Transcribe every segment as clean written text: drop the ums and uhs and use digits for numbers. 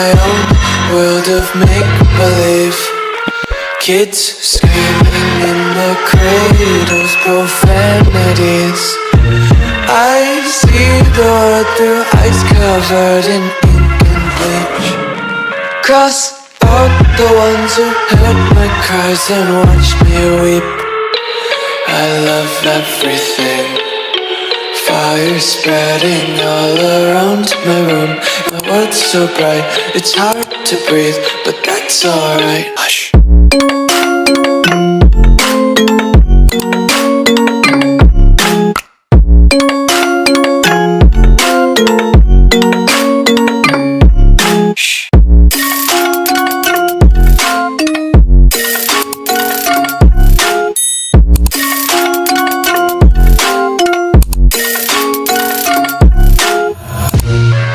my own world of make-believe. Kids screaming in their cradles, profanities. I see the world through eyes covered in ink and bleach. Cross out the ones who heard my cries and watched me weep. I love everything. Fire spreading all around my room. My world's so bright, it's hard to breathe, but that's alright. Hush.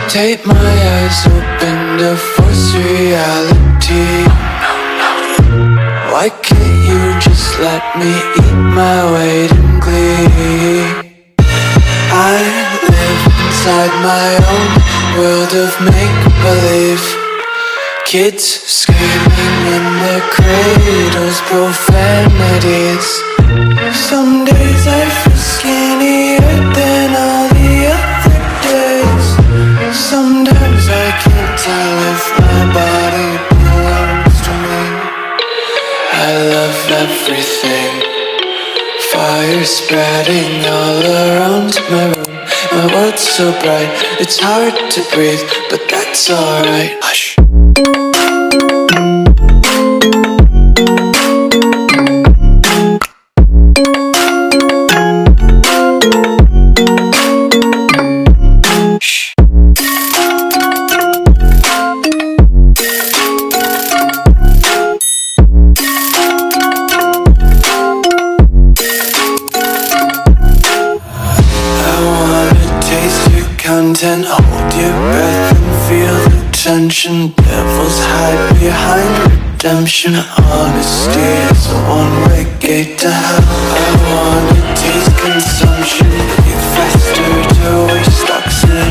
Take my eyes open to force reality. Why can't you just let me eat my weight in glee? I live inside my own world of make-believe. Kids screaming in their cradles, profanities. Some days I feel skinnier than all the other days. Sometimes I can't tell if my body belongs to me. I love everything. Fire spreading all around my room. My world's so bright, it's hard to breathe, but that's alright. Hush. Content, hold your breath and feel the tension. Devils hide behind redemption. Honesty is a one-way gate to hell. I wanna taste consumption. Breathe faster to waste oxygen.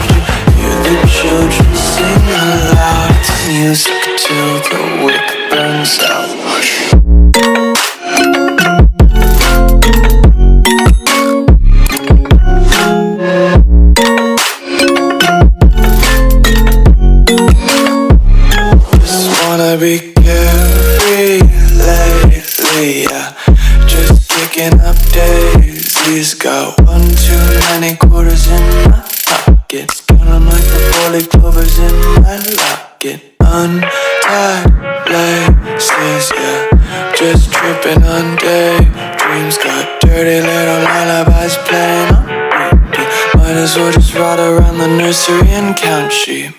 Hear the children sing aloud. It's music till the wick burns out. Be carefree lately, yeah. Just kicking up daisies. Got one too many quarters in my pockets. Count 'em like the 4-leaf clovers in my locket. Untied laces, yeah. Just tripping on daydreams. Got dirty little lullabies playing on repeat. Might as well just ride around the nursery and count sheep.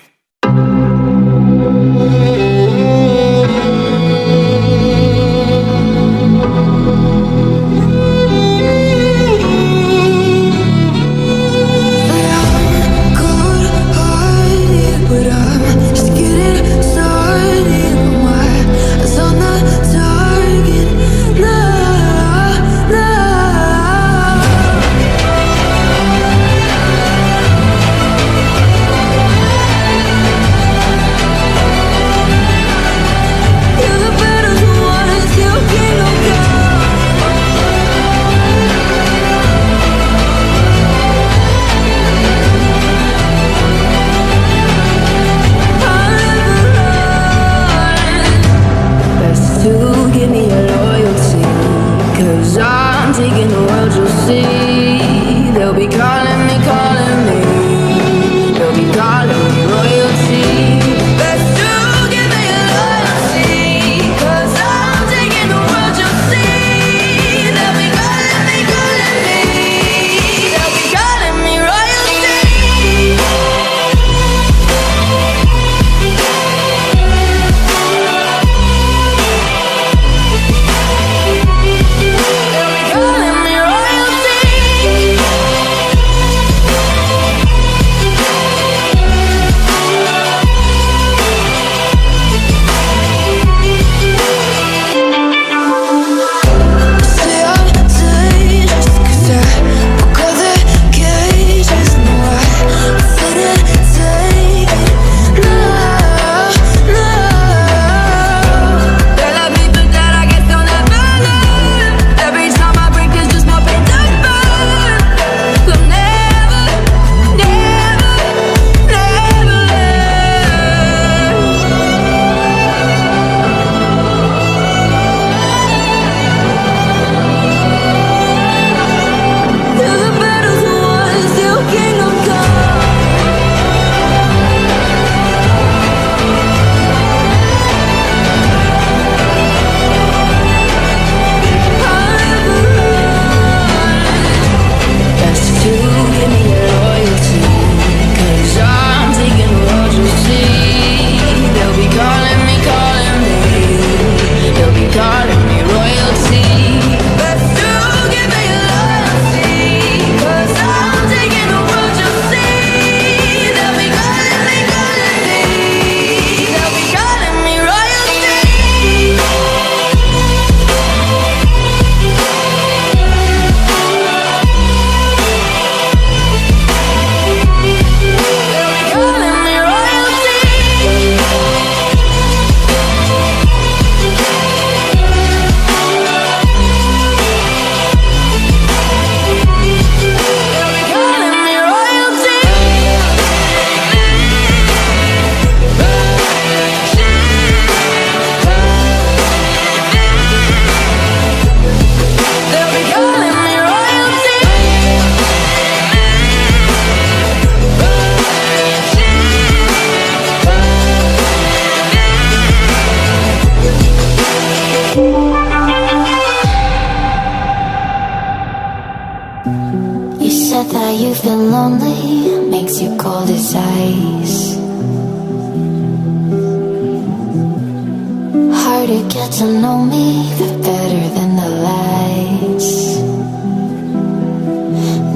to get to know me better than the lights.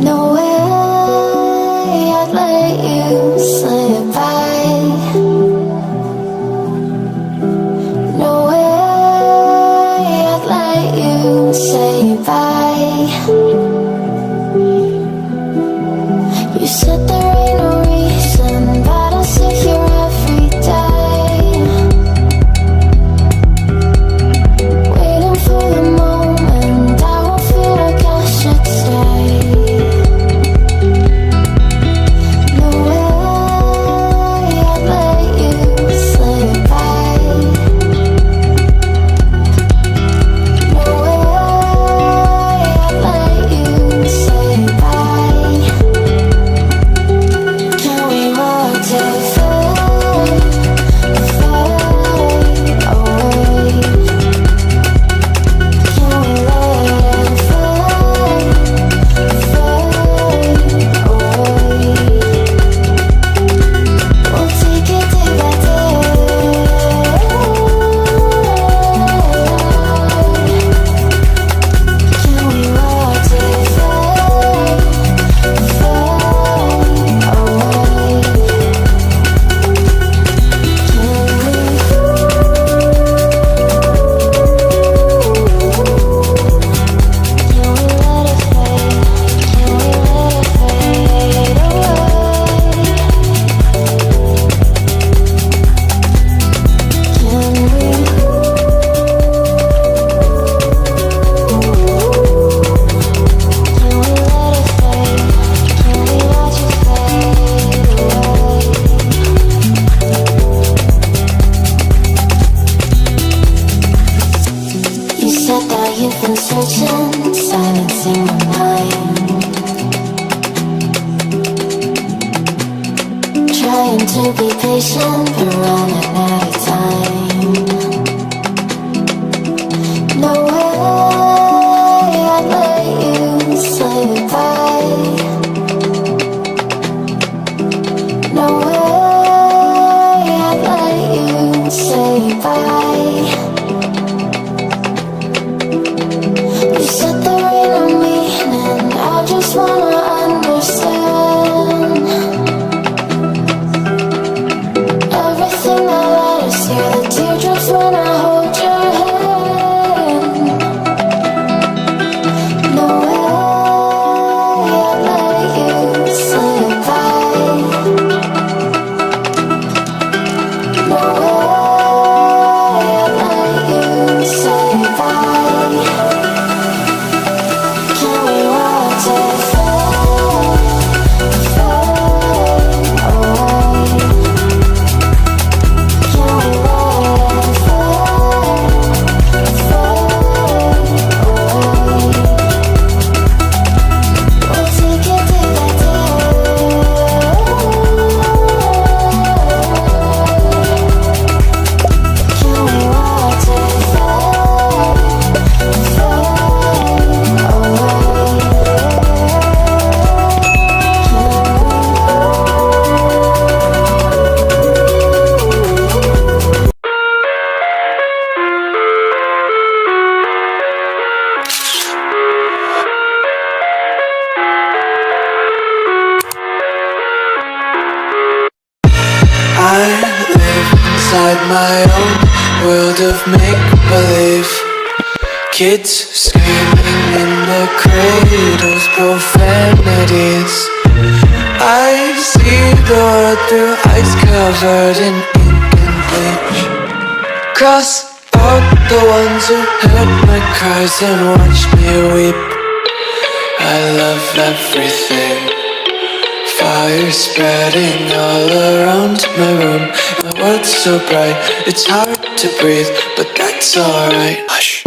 No way I'd let you slip by. No way I'd let you say bye. You said there ain't no reason, but I'll sit here every day, waiting for the moment I won't feel like I should stay. No way I'd let you slip by. No way I'd let you say bye. Can we watch it fade, fade away? Can we let it fade, fade away? We'll take it day by day. Can we watch it fade, fade away? You said that you've been searching, silencing my mind, trying to be patient, but running out of time. No way I'd let you slip by. No way I'd let you say bye. You said there ain't no meaning, I just wanna understand everything that led us here, the teardrops when I hold your hand. No way I'd let you slip by. No way I'd let you say bye. Can we watch it fade, fade away? Can we let it fade, fade away? We'll take it day by day. Can we watch it fade, fade away? I live inside my own world of make-believe. Kids screaming in their cradles, profanities. I see the world through eyes covered in ink and bleach. Cross out the ones who heard my cries and watched me weep. I love everything. Fire spreading all around my room. My world's so bright, it's hard to breathe, but that's alright. Hush.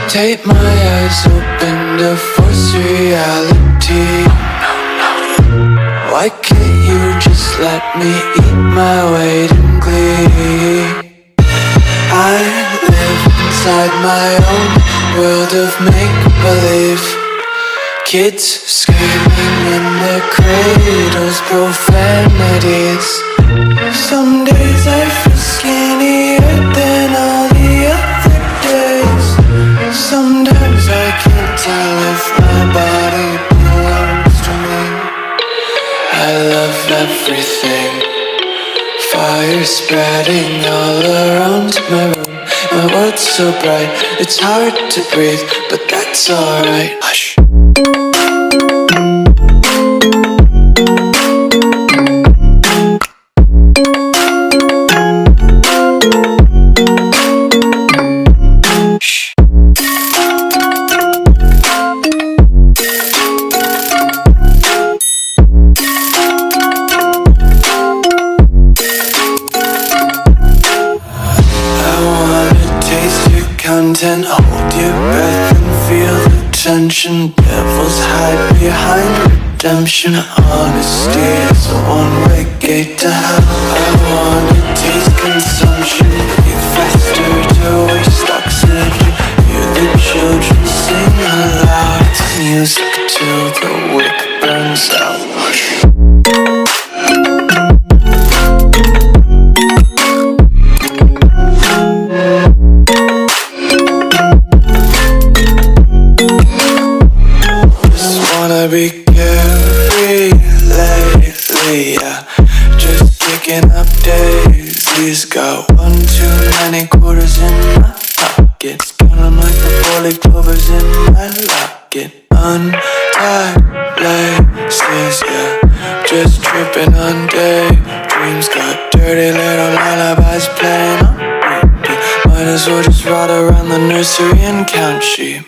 Take my eyes open to force reality. Why can't you just let me eat my weight in glee? I live inside my own world of make-believe. Kids screaming in their cradles, profanities. Some days I feel skinnier than all the other days. Sometimes I can't tell if my body belongs to me. I love everything. Fire spreading all around my room. My world's so bright, it's hard to breathe, but that's alright. Hush. Content, hold your breath and feel the tension. Devils hide behind redemption. Honesty is a one-way gate to hell. I wanna taste consumption. Breathe faster to waste oxygen. Hear the children sing aloud. It's music till the wick burns out. Be carefree lately, yeah. Just kicking up daisies. Got 1 too many quarters in my pockets. Count 'em like the 4-leaf clovers in my locket. Untied laces, yeah. Just tripping on daydreams. Got dirty little lullabies playing on repeat. Might as well just ride around the nursery and count sheep.